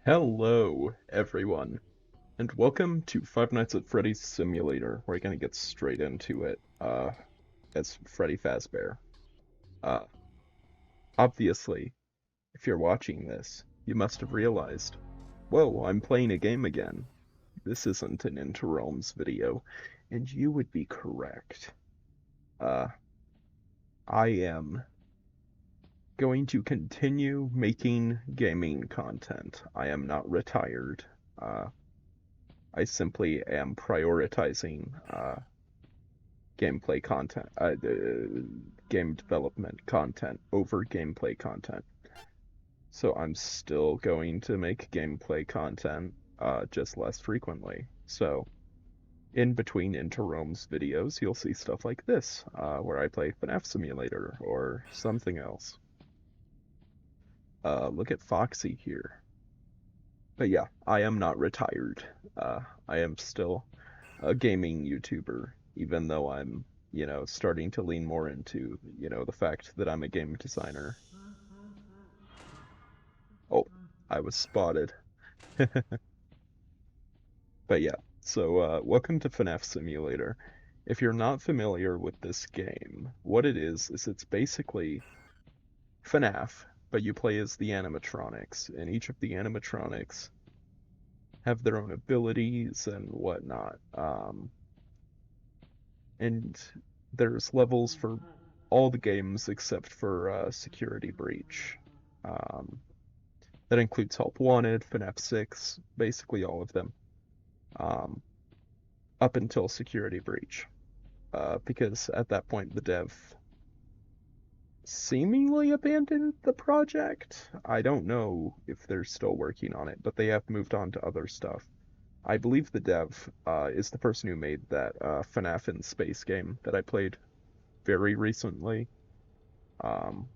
Hello, everyone, and welcome to Five Nights at Freddy's Simulator. We're gonna get straight into it, as Freddy Fazbear. Uh, Obviously, if you're watching this, you must have realized, whoa, I'm playing a game again. This isn't an Interrealms video, and you would be correct. Uh, I am going to continue making gaming content. I am not retired. Uh, I simply am prioritizing gameplay content, game development content over gameplay content. So I'm still going to make gameplay content, just less frequently. So in between Interrealms videos, you'll see stuff like this, where I play Fnaf Simulator or something else. Look at Foxy here. But yeah, I am not retired. I am still a gaming YouTuber, even though I'm, starting to lean more into, the fact that I'm a game designer. Oh, I was spotted. But yeah, so welcome to Fnaf Simulator. If you're not familiar with this game, what it is it's basically Fnaf, but you play as the animatronics, and each of the animatronics have their own abilities and whatnot. And there's levels for all the games except for Security Breach. Um, that includes Help Wanted, FNAF 6, basically all of them, um, up until Security Breach. Because at that point, the dev seemingly abandoned the project. I don't know if they're still working on it, but they have moved on to other stuff. I believe the dev is the person who made that FNAF in Space game that I played very recently. Um,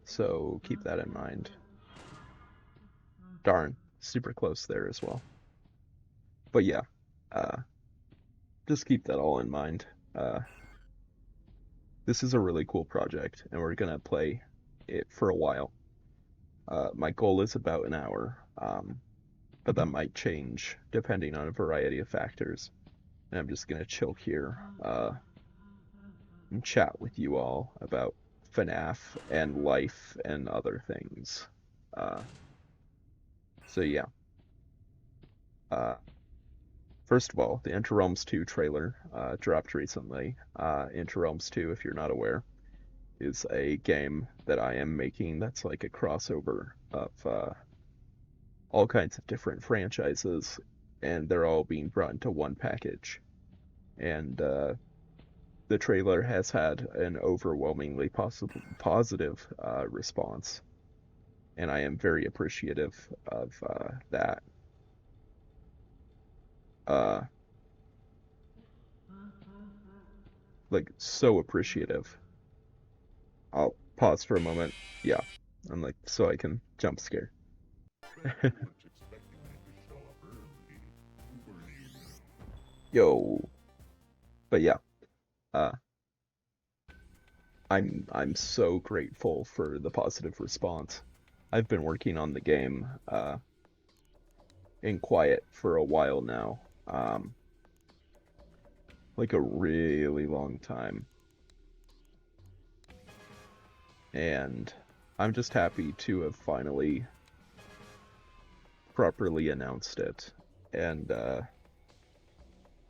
so keep that in mind. Darn, super close there as well. But yeah, uh, just keep that all in mind. Uh, this is a really cool project, and we're gonna play it for a while. My goal is about an hour, but that might change depending on a variety of factors. And I'm just gonna chill here and chat with you all about FNAF and life and other things. Uh, so yeah. Uh, First of all, the Interrealms 2 trailer dropped recently. Interrealms 2, if you're not aware, is a game that I am making that's like a crossover of all kinds of different franchises, and they're all being brought into one package. And the trailer has had an overwhelmingly positive response, and I am very appreciative of that. Uh, like, so appreciative. I'll pause for a moment. Yeah, I'm like, so I can jump scare. Yo, but yeah, uh, I'm so grateful for the positive response. I've been working on the game in quiet for a while now, like a really long time, and I'm just happy to have finally properly announced it, and that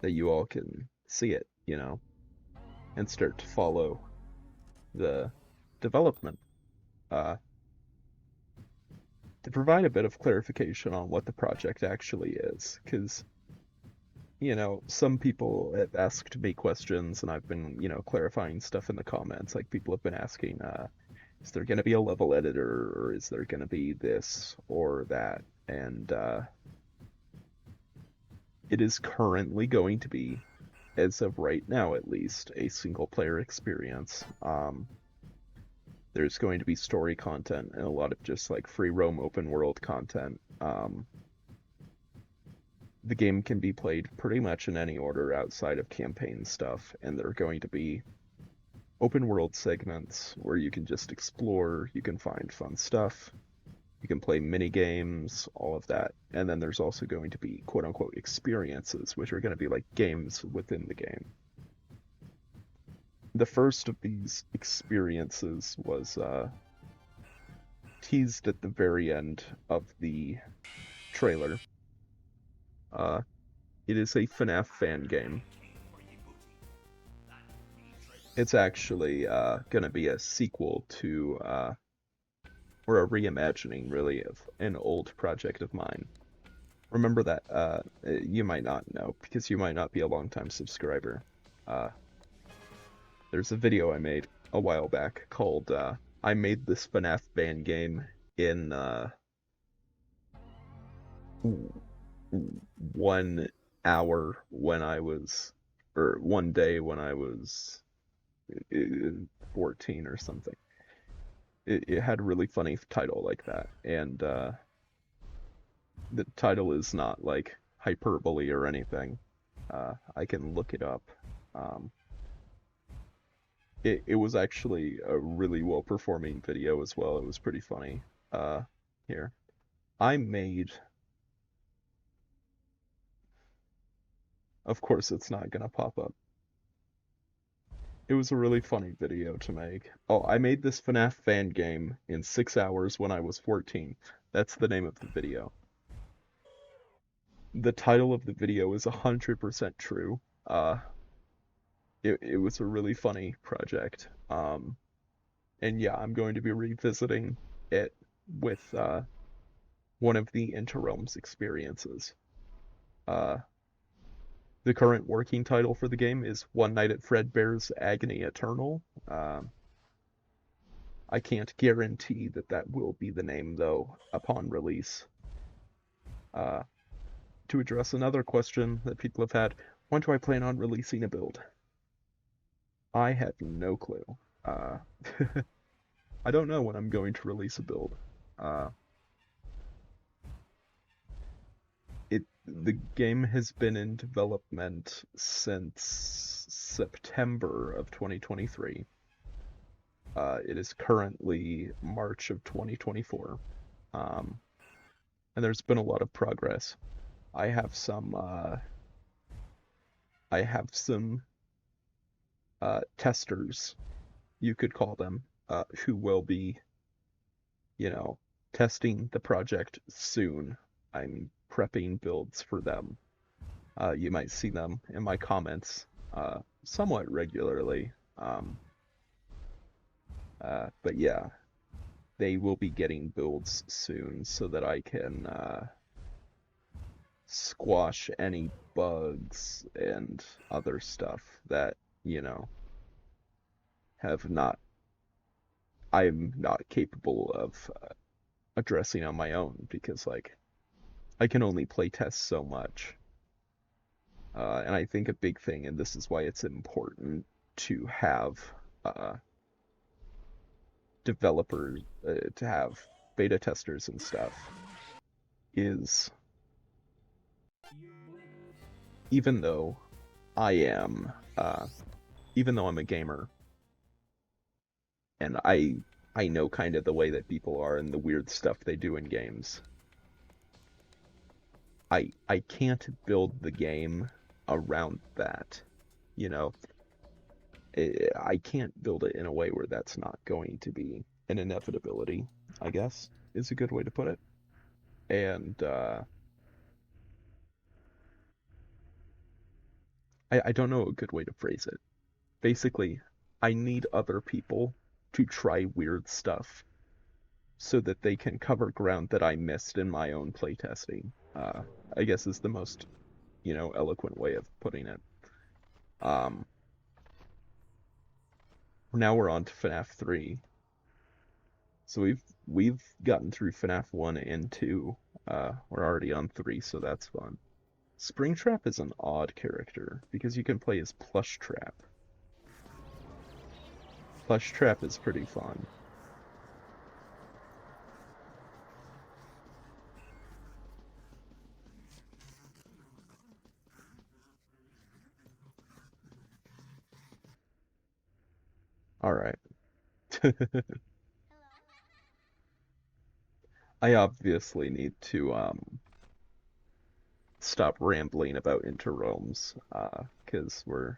you all can see it, and start to follow the development. Uh, to provide a bit of clarification on what the project actually is, because, some people have asked me questions and I've been, clarifying stuff in the comments. Like, people have been asking, is there going to be a level editor, or is there going to be this or that? And it is currently going to be, as of right now at least, a single player experience. There's going to be story content and a lot of just like free roam open world content. The game can be played pretty much in any order outside of campaign stuff, and there are going to be open world segments where you can just explore, you can find fun stuff, You can play mini games, all of that. And then there's also going to be quote unquote experiences, which are going to be like games within the game. The first of these experiences was teased at the very end of the trailer. Uh, it is a Fnaf fan game. It's actually gonna be a sequel to, or a reimagining, really, of an old project of mine. Remember that, you might not know, because you might not be a longtime subscriber. Uh, there's a video I made a while back called, I made this FNAF fan game in, 1 hour when I was, or one day when I was 14 or something. It had a really funny title like that, and the title is not like hyperbole or anything. I can look it up. Um, it was actually a really well performing video as well. It was pretty funny. Uh, Here, I made. Of course, it's not gonna pop up. It was a really funny video to make. Oh, I made this FNAF fan game in 6 hours when I was 14. That's the name of the video. The title of the video is 100% true. It was a really funny project. And yeah, I'm going to be revisiting it with one of the Interrealms experiences. Uh, the current working title for the game is One Night at Fredbear's Agony Eternal. I can't guarantee that that will be the name, though, upon release. To address another question that people have had, when do I plan on releasing a build? I have no clue. Uh, I don't know when I'm going to release a build. Uh, the game has been in development since September of 2023. It is currently March of 2024. And there's been a lot of progress. I have some testers, you could call them, who will be, testing the project soon. I'm prepping builds for them. You might see them in my comments somewhat regularly. But yeah, they will be getting builds soon so that I can squash any bugs and other stuff that, have not, I'm not capable of addressing on my own because, like, I can only play test so much. And I think a big thing, and this is why it's important to have developers, to have beta testers and stuff, is even though I am, even though I'm a gamer, and I know kind of the way that people are and the weird stuff they do in games, I can't build the game around that, you know. I can't build it in a way where that's not going to be an inevitability, I guess, is a good way to put it. And I don't know a good way to phrase it. Basically, I need other people to try weird stuff so that they can cover ground that I missed in my own playtesting. I guess is the most, eloquent way of putting it. Um, Now we're on to FNAF 3. So we've gotten through FNAF 1 and 2. We're already on 3, so that's fun. Springtrap is an odd character because you can play as Plushtrap. Plushtrap is pretty fun. All right. I obviously need to stop rambling about Interrealms, 'cause we're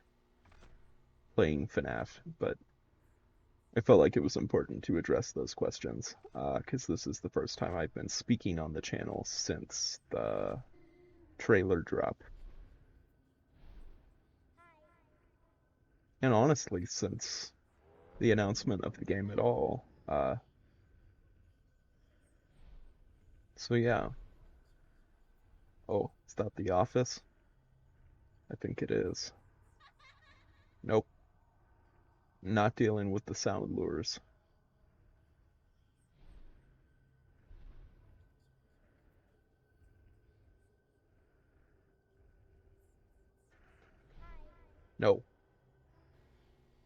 playing Fnaf, but I felt like it was important to address those questions, 'cause this is the first time I've been speaking on the channel since the trailer drop. And honestly, since the announcement of the game at all. So yeah. Oh, is that the office? I think it is. Nope, not dealing with the sound lures. No.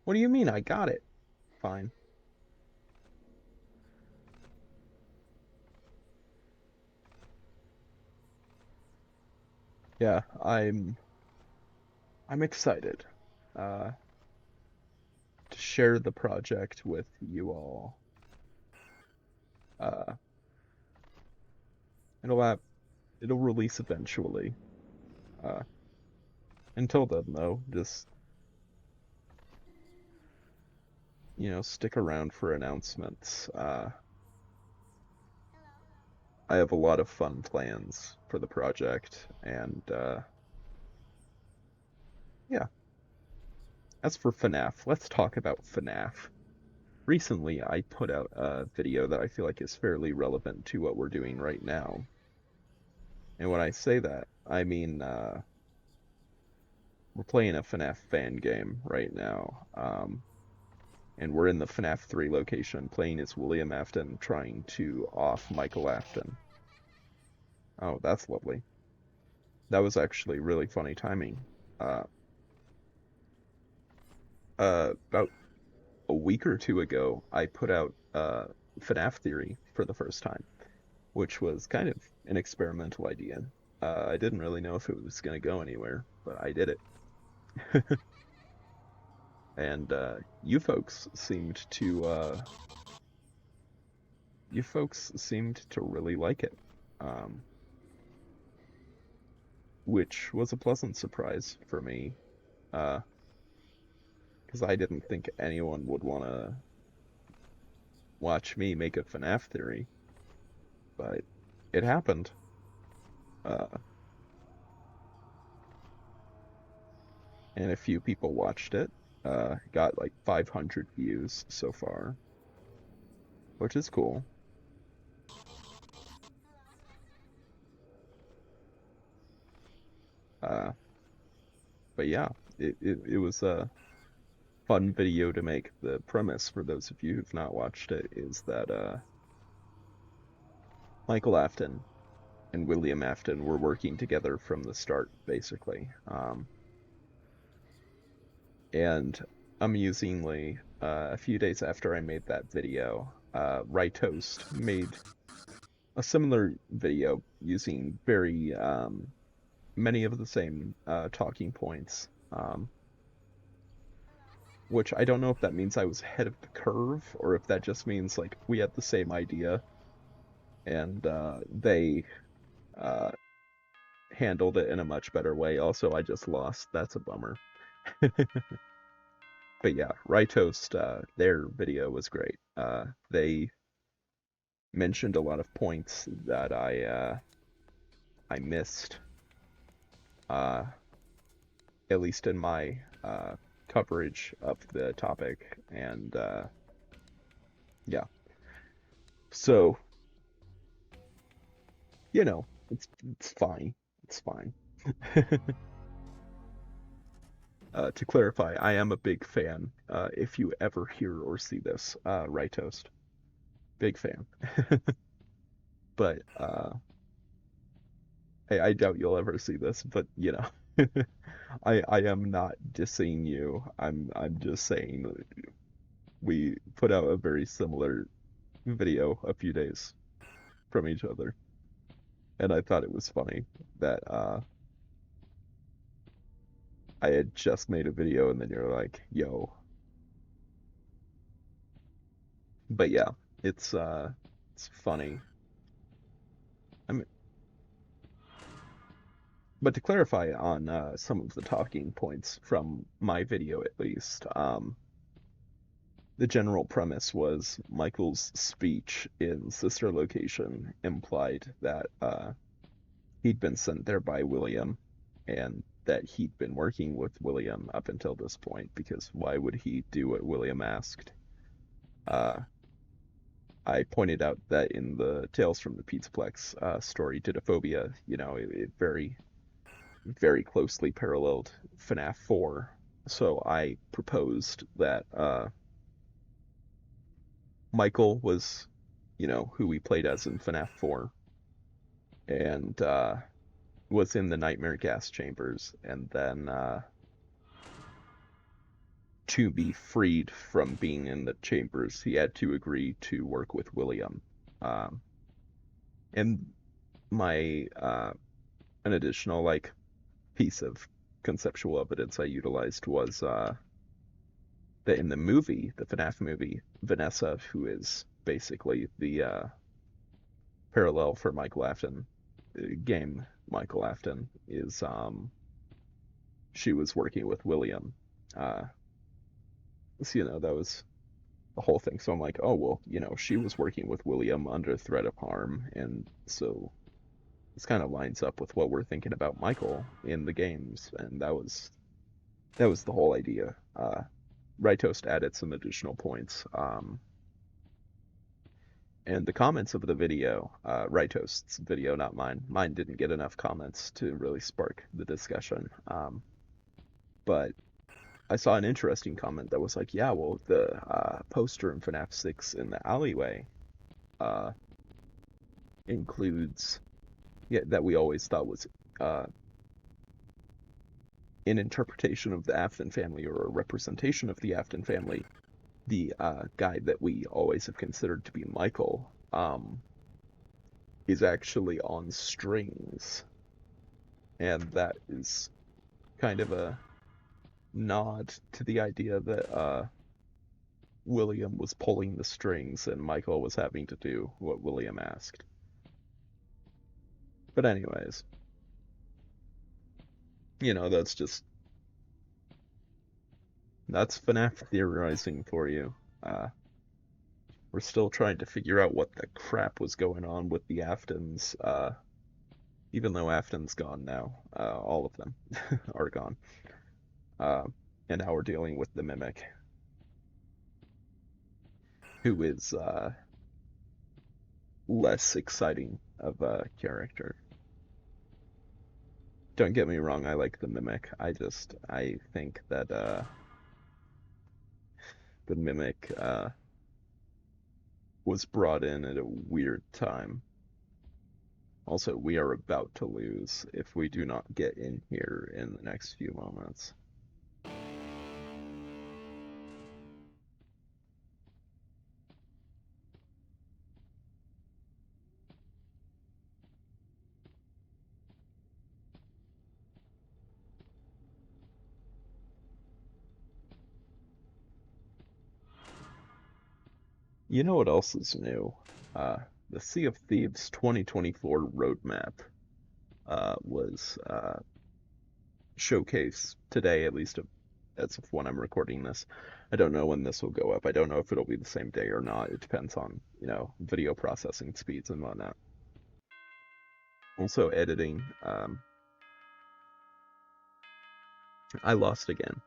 What do you mean? I got it. Fine. Yeah, I'm excited uh to share the project with you all. Uh it'll have it'll release eventually. Uh until then though, just stick around for announcements. I have a lot of fun plans for the project, and yeah. As for Fnaf, let's talk about Fnaf. Recently, I put out a video that I feel like is fairly relevant to what we're doing right now. And when I say that, I mean we're playing a Fnaf fan game right now. And we're in the Fnaf 3 location, playing as William Afton, trying to off Michael Afton. Oh, that's lovely. That was actually really funny timing. Uh, about a week or two ago, I put out Fnaf Theory for the first time, which was kind of an experimental idea. I didn't really know if it was going to go anywhere, but I did it. And you folks seemed to really like it, um, which was a pleasant surprise for me, uh, because I didn't think anyone would want to watch me make a FNAF theory, but it happened. Uh, and a few people watched it. Got like 500 views so far, which is cool. Uh, but yeah, it was a fun video to make. The premise, for those of you who've not watched it, is that Michael Afton and William Afton were working together from the start, basically. And amusingly, a few days after I made that video, Toast made a similar video using very many of the same talking points, which I don't know if that means I was ahead of the curve or if that just means like we had the same idea and they uh, handled it in a much better way. Also, I just lost. That's a bummer. But yeah, Toast, their video was great. They mentioned a lot of points that I missed, uh, at least in my coverage of the topic, and yeah. So it's fine. It's fine. To clarify, I am a big fan. If you ever hear or see this, Toast, big fan. But I doubt you'll ever see this, but I am not dissing you. I'm just saying we put out a very similar video a few days from each other, and I thought it was funny that I had just made a video and then you're like, "Yo." But yeah, it's funny. But to clarify on some of the talking points from my video, at least, the general premise was Michael's speech in Sister Location implied that he'd been sent there by William, and that he'd been working with William up until this point, because why would he do what William asked? Uh, I pointed out that in the Tales from the Pizzaplex story, Didophobia, it very, very closely paralleled Fnaf 4. So I proposed that Michael was, who we played as in Fnaf 4, and was in the nightmare gas chambers, and then to be freed from being in the chambers, he had to agree to work with William. And my an additional piece of conceptual evidence I utilized was that in the movie, the FNAF movie, Vanessa, who is basically the parallel for Michael Afton, game Michael Afton, is she was working with William. So, that was the whole thing. So I'm like, oh, well, she was working with William under threat of harm, and so this kind of lines up with what we're thinking about Michael in the games, and that was the whole idea. Rytoast added some additional points. And the comments of the video, Rytoast's video, not mine. Mine didn't get enough comments to really spark the discussion. But I saw an interesting comment that was like, yeah, well, the poster in FNAF 6 in the alleyway includes, that we always thought was an interpretation of the Afton family, or a representation of the Afton family. The guy that we always have considered to be Michael is actually on strings. And that is kind of a nod to the idea that William was pulling the strings and Michael was having to do what William asked. But anyways, that's FNAF theorizing for you. We're still trying to figure out what the crap was going on with the Aftons, even though Afton's gone now. All of them are gone. And now we're dealing with the Mimic, who is less exciting of a character. Don't get me wrong, I like the Mimic. I think that the Mimic was brought in at a weird time. Also, we are about to lose if we do not get in here in the next few moments. You know what else is new? The Sea of Thieves 2024 roadmap was showcased today, at least as of when I'm recording this. I don't know when this will go up. I don't know if it'll be the same day or not. It depends on, video processing speeds and whatnot. Also editing. I lost again.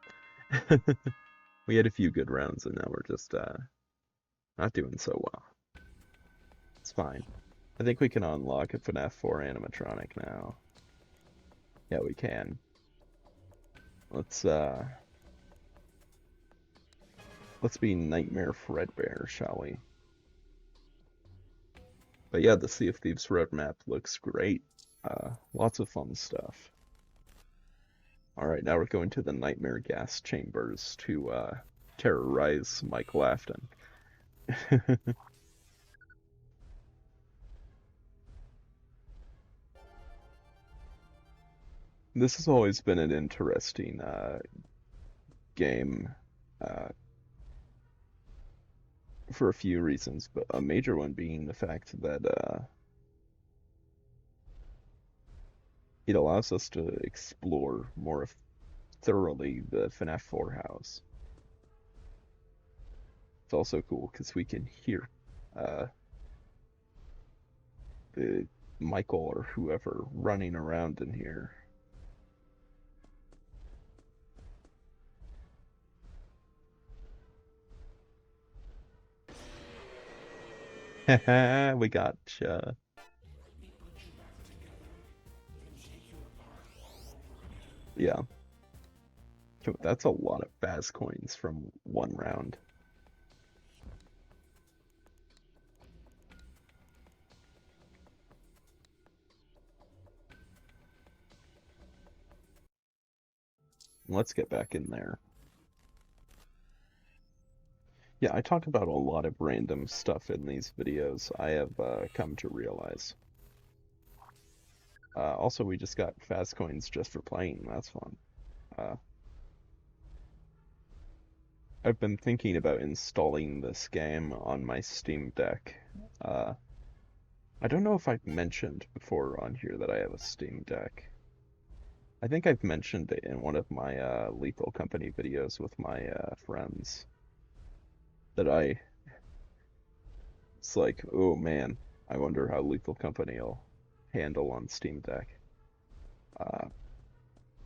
We had a few good rounds, and now we're just not doing so well. It's fine. I think we can unlock a Fnaf 4 animatronic now. Yeah, we can. Let's be Nightmare Fredbear, shall we? But yeah, the Sea of Thieves roadmap looks great. Lots of fun stuff. Alright, now we're going to the Nightmare Gas Chambers to terrorize Michael Afton. This has always been an interesting game for a few reasons, but a major one being the fact that it allows us to explore more thoroughly the Fnaf 4 house. It's also cool because we can hear uh, the Michael or whoever running around in here. We gotcha. Yeah. That's a lot of fast coins from one round. Let's get back in there. Yeah, I talk about a lot of random stuff in these videos, I have come to realize. Also, we just got fast coins just for playing. That's fun. Uh, I've been thinking about installing this game on my Steam Deck. Uh, I don't know if I've mentioned before on here that I have a Steam Deck. I think I've mentioned it in one of my Lethal Company videos with my friends that it's like, oh man, I wonder how Lethal Company will handle on Steam Deck. Uh,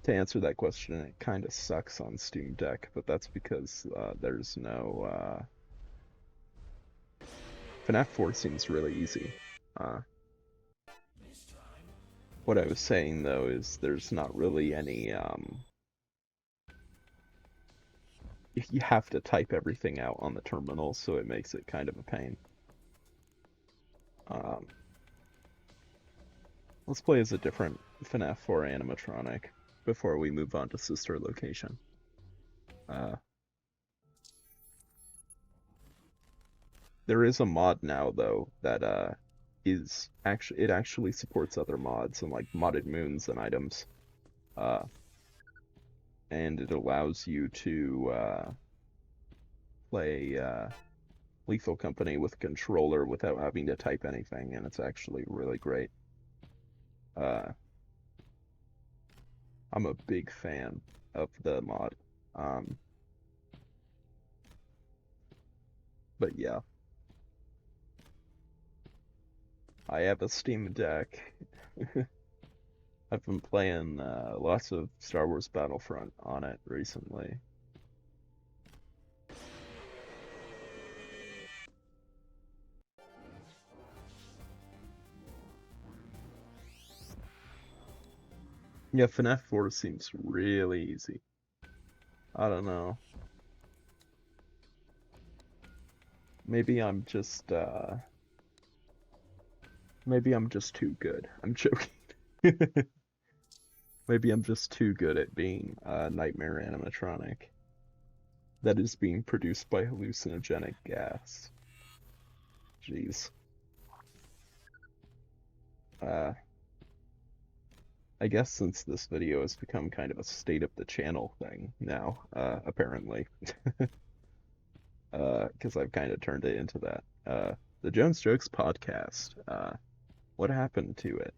to answer that question, it kind of sucks on Steam Deck, but that's because there's no Fnaf 4 seems really easy. Uh, what I was saying though is there's not really any you have to type everything out on the terminal, so it makes it kind of a pain. Um, let's play as a different Fnaf 4 animatronic before we move on to sister location. Uh, there is a mod now though that it actually supports other mods and like modded moons and items. Uh, and it allows you to play Lethal Company with a controller without having to type anything, and it's actually really great. Uh, I'm a big fan of the mod. Um, but yeah, I have a Steam Deck. I've been playing lots of Star Wars Battlefront on it recently. Yeah, Fnaf 4 seems really easy. I don't know. Maybe maybe I'm just too good. I'm joking. Maybe I'm just too good at being a nightmare animatronic that is being produced by hallucinogenic gas. Jeez. Uh, I guess since this video has become kind of a state of the channel thing now, apparently, because I've kind of turned it into that. The Jones Jokes podcast. What happened to it?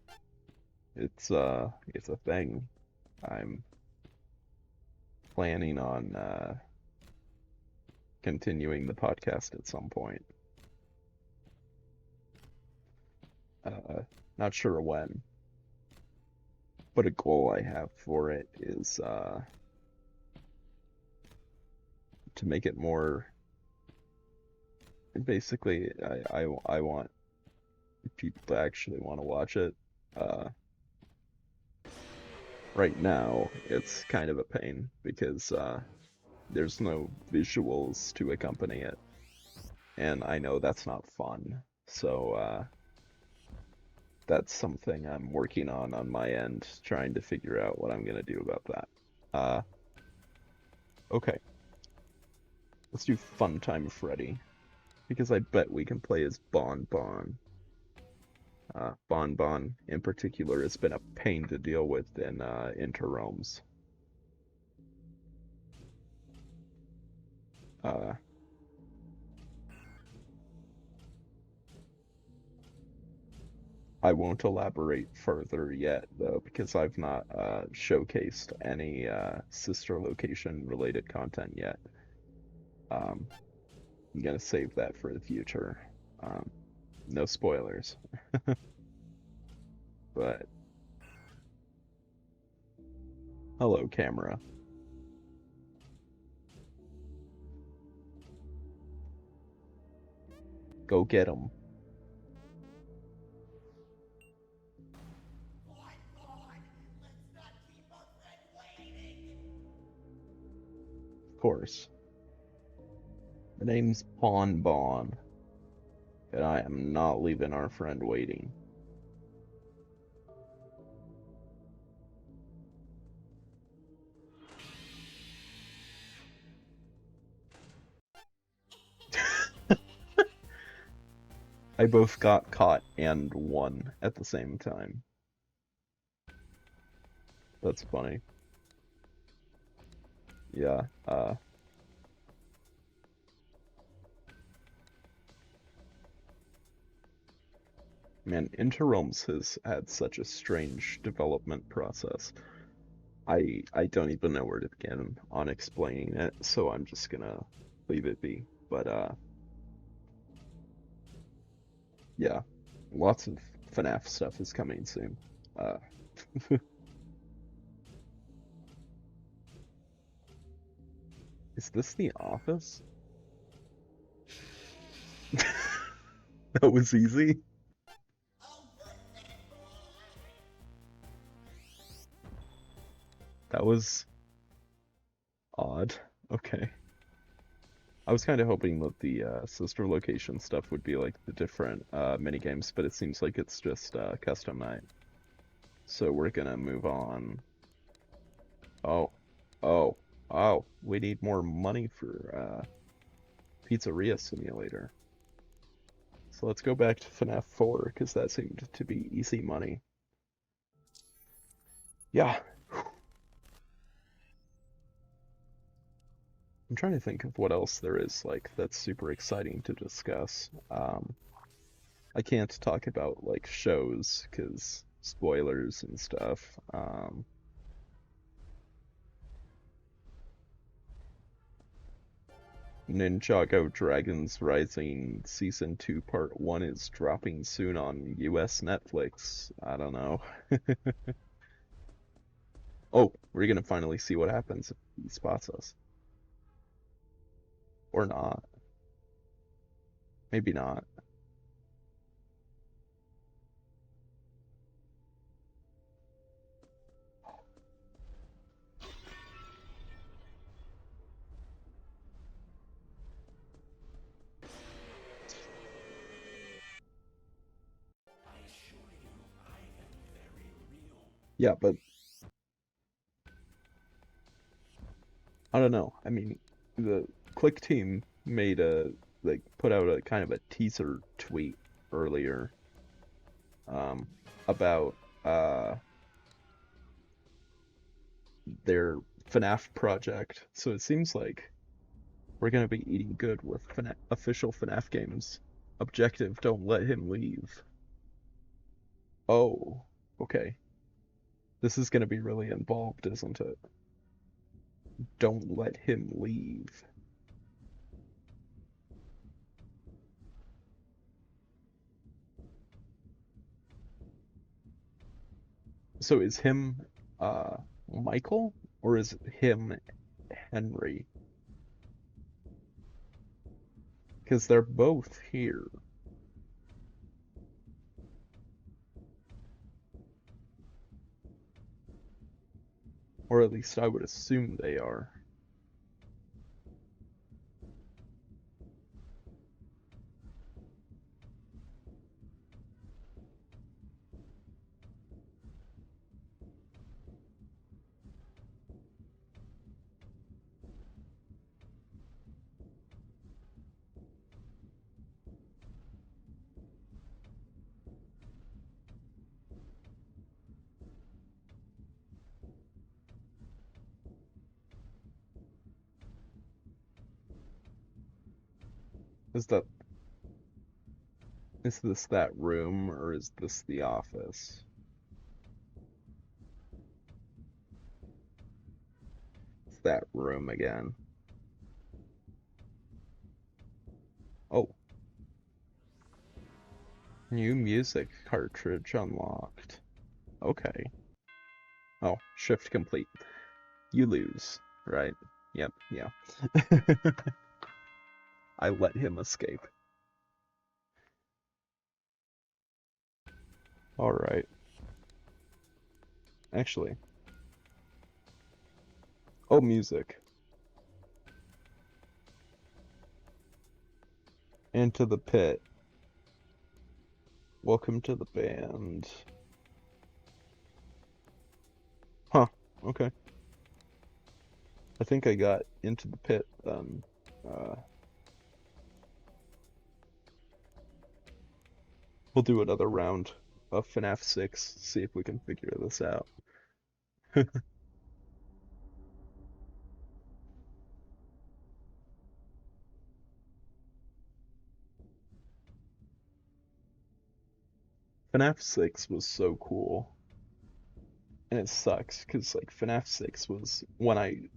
It's a thing. I'm planning on continuing the podcast at some point. Not sure when, but a goal I have for it is to make it more. Basically, I want people to actually want to watch it. Uh, right now, it's kind of a pain because there's no visuals to accompany it, and I know that's not fun. So that's something I'm working on my end, trying to figure out what I'm gonna do about that. Uh, okay, let's do Fun Time Freddy because I bet we can play as Bon Bon. Bon Bon, in particular, has been a pain to deal with in Interrealms. Uh, I won't elaborate further yet, though, because I've not showcased any sister location related content yet. Um, I'm gonna save that for the future. Um, no spoilers, but hello, camera. Go get 'em. Of course. The name's Bon Bon, and I am not leaving our friend waiting. I both got caught and won at the same time. That's funny. Yeah, man, Interrealms has had such a strange development process. I don't even know where to begin on explaining it, so I'm just gonna leave it be. But yeah, lots of Fnaf stuff is coming soon. Uh, is this the office? That was easy. That was odd. Okay. I was kind of hoping that the sister location stuff would be like the different mini games, but it seems like it's just custom night. So we're gonna move on. Oh, oh, oh, we need more money for Pizzeria Simulator. So let's go back to FNAF 4, because that seemed to be easy money. Yeah. I'm trying to think of what else there is, like, that's super exciting to discuss. I can't talk about, like, shows, because spoilers and stuff. Ninjago Dragons Rising Season 2 Part 1 is dropping soon on US Netflix. I don't know. Oh, we're gonna finally see what happens if he spots us. Or not. Maybe not. Yeah, but I don't know. I mean, the Click team made a like put out a kind of a teaser tweet earlier um about their FNAF project. So it seems like we're gonna be eating good with official FNAF games. Objective, don't let him leave. Oh, okay. This is gonna be really involved, isn't it? Don't let him leave. So is him Michael or is him Henry? Because they're both here. Or at least I would assume they are. Is that Is this that room or is this the office? It's that room again. Oh, new music cartridge unlocked. Okay. Oh, shift complete. You lose, right? Yep, yeah. I let him escape. Alright. Actually. Oh, music. Into the pit. Welcome to the band. Huh, okay. I think I got into the pit then. We'll do another round of Fnaf 6, see if we can figure this out. Fnaf 6 was so cool. And it sucks because like Fnaf 6 was when I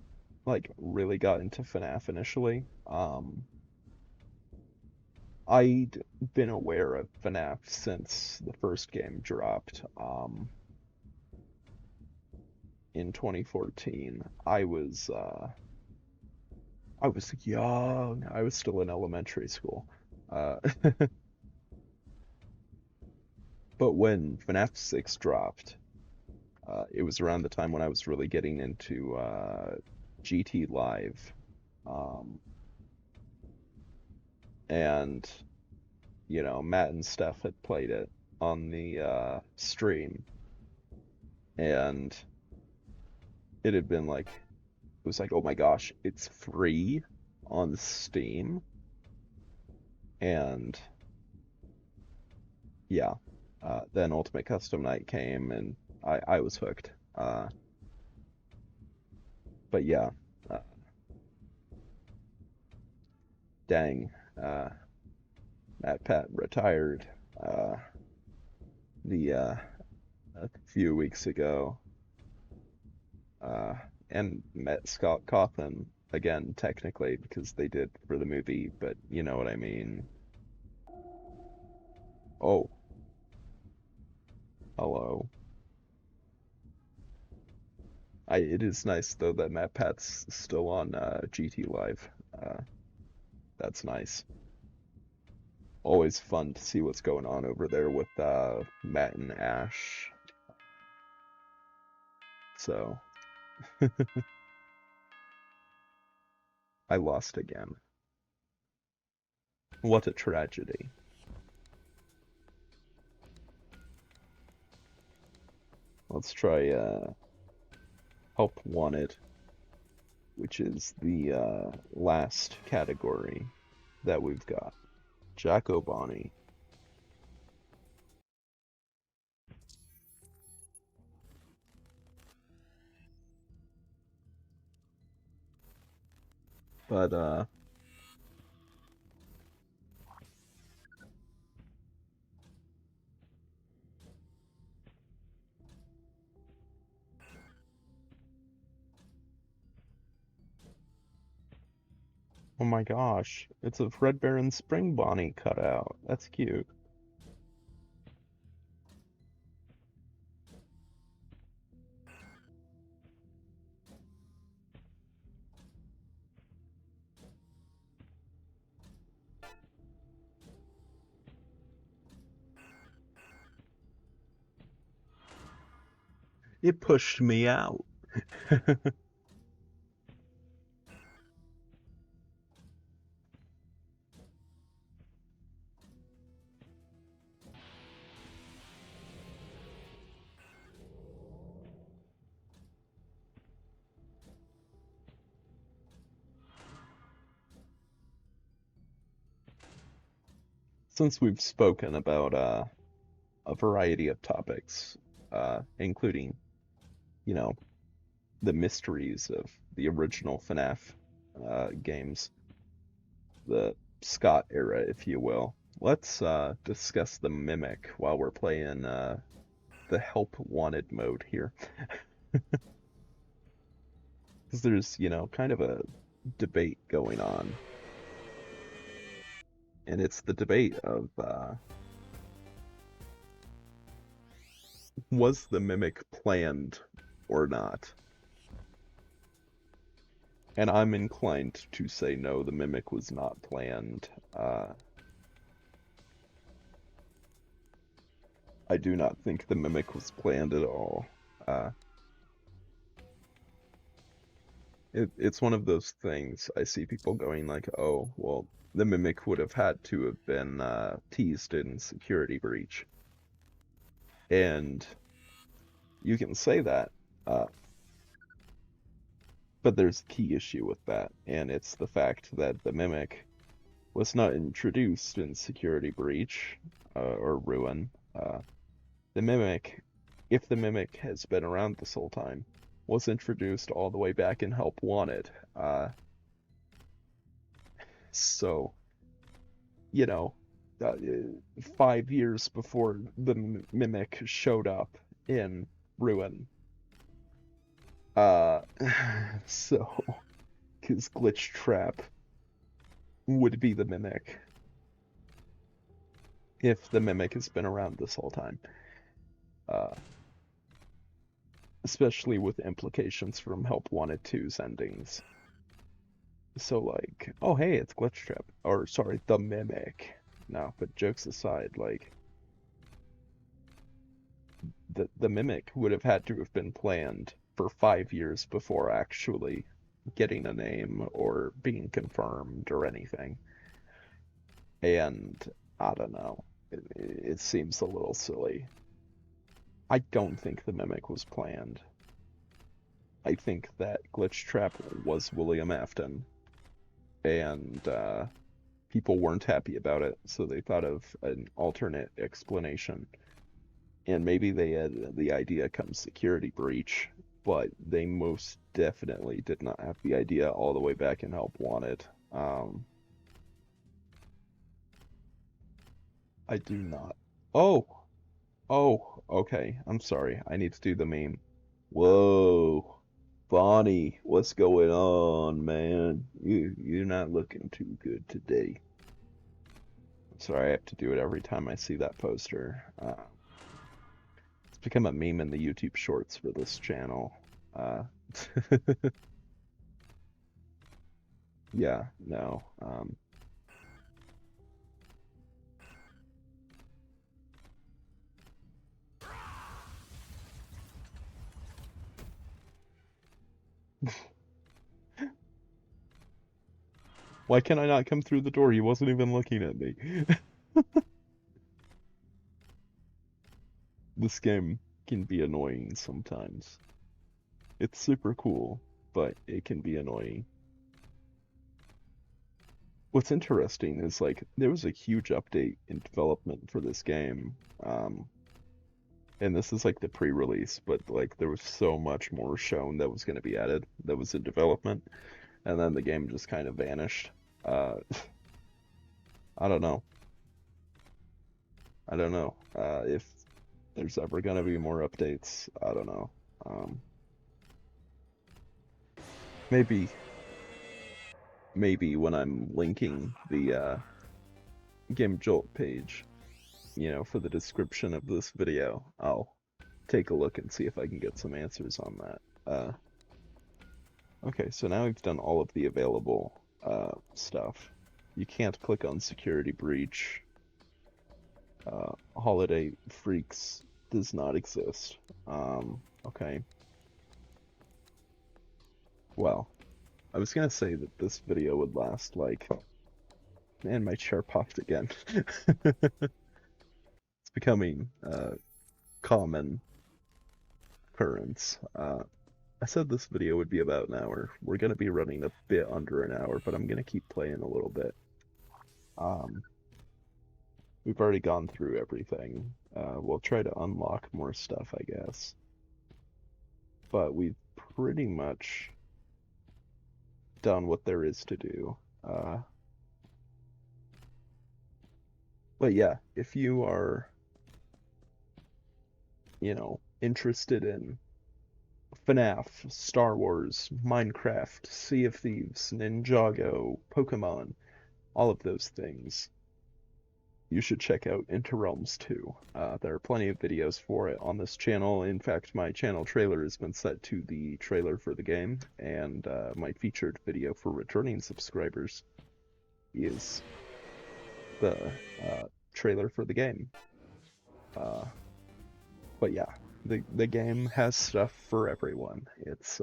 like really got into Fnaf initially. I'd been aware of Fnaf since the first game dropped in 2014. I was young. I was still in elementary school. Uh, but when Fnaf 6 dropped, it was around the time when I was really getting into GT Live. Um, and Matt and Steph had played it on the stream, and it had been like, it was like, oh my gosh, it's free on Steam, and yeah, then Ultimate Custom Night came, and I was hooked. But yeah, uh, dang, uh, Matt Pat retired the a few weeks ago. uh, and met Scott Cawthon again, technically, because they did for the movie, but you know what I mean. Oh, hello. It is nice though that Matt Pat's still on GT Live. Uh, that's nice. Always fun to see what's going on over there with Matt and Ash. So I lost again. What a tragedy. Let's try Help Wanted, which is the last category that we've got. Jack O'Bonney. But oh my gosh, it's a Fredbear and Spring Bonnie cutout. That's cute. It pushed me out. Since we've spoken about a variety of topics, including, you know, the mysteries of the original FNAF games, the Scott era, if you will. let's discuss the Mimic while we're playing the Help Wanted mode here. Because there's, kind of a debate going on. And it's the debate of was the Mimic planned or not? And I'm inclined to say no, the Mimic was not planned. I do not think the Mimic was planned at all. It's one of those things I see people going like, oh, well, the Mimic would have had to have been teased in Security Breach. And you can say that, but there's a key issue with that, and it's the fact that the Mimic was not introduced in Security Breach or Ruin. The Mimic, if the Mimic has been around this whole time, was introduced all the way back in Help Wanted. So, you know, uh, 5 years before the Mimic showed up in Ruin. Uh, so, because Glitch Trap would be the Mimic if the Mimic has been around this whole time. Especially with implications from Help Wanted 2's endings. So like, oh hey, it's Glitch Trap. Or sorry, the Mimic. No, but jokes aside, like the Mimic would have had to have been planned for 5 years before actually getting a name or being confirmed or anything. And I don't know. It seems a little silly. I don't think the Mimic was planned. I think that Glitch Trap was William Afton, and people weren't happy about it, so they thought of an alternate explanation. And maybe they had the idea come Security Breach, but they most definitely did not have the idea all the way back in Help Wanted. I do not. Oh, oh, okay. I'm sorry. I need to do the meme. Whoa, Bonnie, what's going on, man? You're not looking too good today. Sorry, I have to do it every time I see that poster. It's become a meme in the YouTube Shorts for this channel. Yeah, no. Why can I not come through the door? He wasn't even looking at me. This game can be annoying sometimes. It's super cool, but it can be annoying. What's interesting is like there was a huge update in development for this game. And this is like the pre-release, but like there was so much more shown that was going to be added that was in development, and then the game just kind of vanished. Uh, I don't know. I don't know if there's ever going to be more updates. I don't know. Maybe, maybe when I'm linking the Game Jolt page, for the description of this video, I'll take a look and see if I can get some answers on that. Okay, so now we've done all of the available stuff. You can't click on Security Breach. Holiday Freaks does not exist. Okay. Well, I was gonna say that this video would last like... Man, my chair popped again. It's becoming common occurrence. I said this video would be about an hour. We're gonna be running a bit under an hour, but I'm gonna keep playing a little bit. We've already gone through everything. We'll try to unlock more stuff, I guess. But we've pretty much done what there is to do. But yeah, if you are, interested in Fnaf, Star Wars, Minecraft, Sea of Thieves, Ninjago, Pokemon, all of those things, you should check out Into Realms 2. There are plenty of videos for it on this channel. In fact, my channel trailer has been set to the trailer for the game, and my featured video for returning subscribers is the trailer for the game. But yeah, the game has stuff for everyone. It's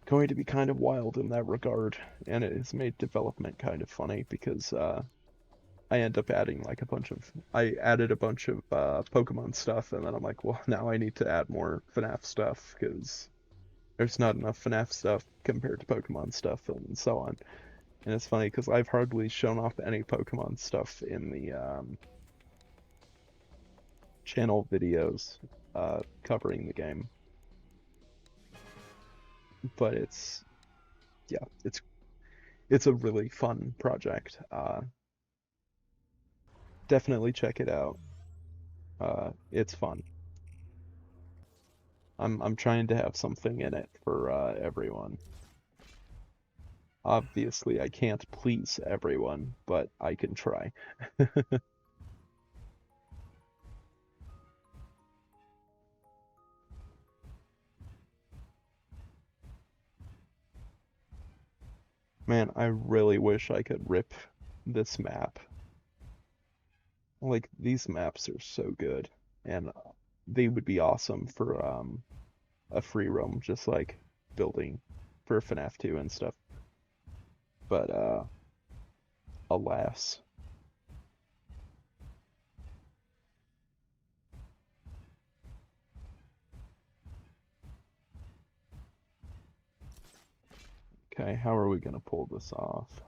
going to be kind of wild in that regard, and it has made development kind of funny because I end up adding like I added a bunch of Pokemon stuff, and then I'm like, well, now I need to add more FNAF stuff because there's not enough FNAF stuff compared to Pokemon stuff, and so on. And it's funny because I've hardly shown off any Pokemon stuff in the channel videos covering the game. But it's a really fun project. Definitely check it out. It's fun. I'm trying to have something in it for everyone. Obviously, I can't please everyone, but I can try. Man, I really wish I could rip this map. Like, these maps are so good, and they would be awesome for a free roam, just like building for FNAF 2 and stuff. But alas. Okay, how are we gonna pull this off?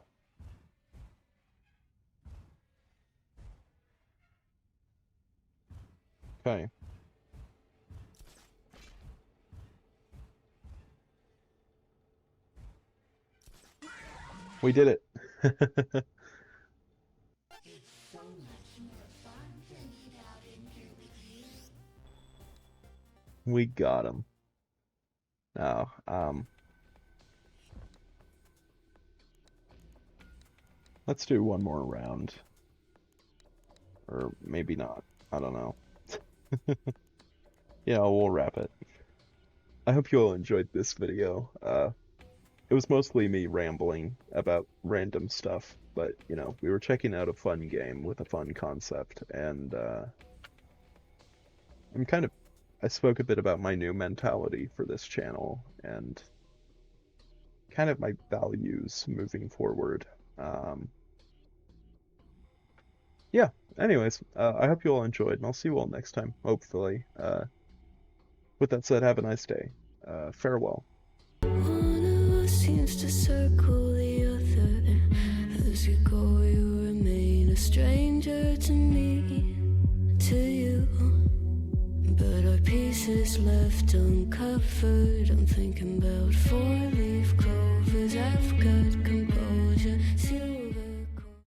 Okay. We did it. We got him. Now, let's do one more round. Or maybe not. I don't know. Yeah, we'll wrap it. I hope you all enjoyed this video. It was mostly me rambling about random stuff, but, we were checking out a fun game with a fun concept, and, I spoke a bit about my new mentality for this channel, and kind of my values moving forward. Yeah, anyways, I hope you all enjoyed, and I'll see you all next time, hopefully. With that said, have a nice day. Farewell. One of us seems to circle the other. As you go, you remain a stranger to me, to you. But our pieces left uncovered. I'm thinking about four-leaf clovers. I've got composure.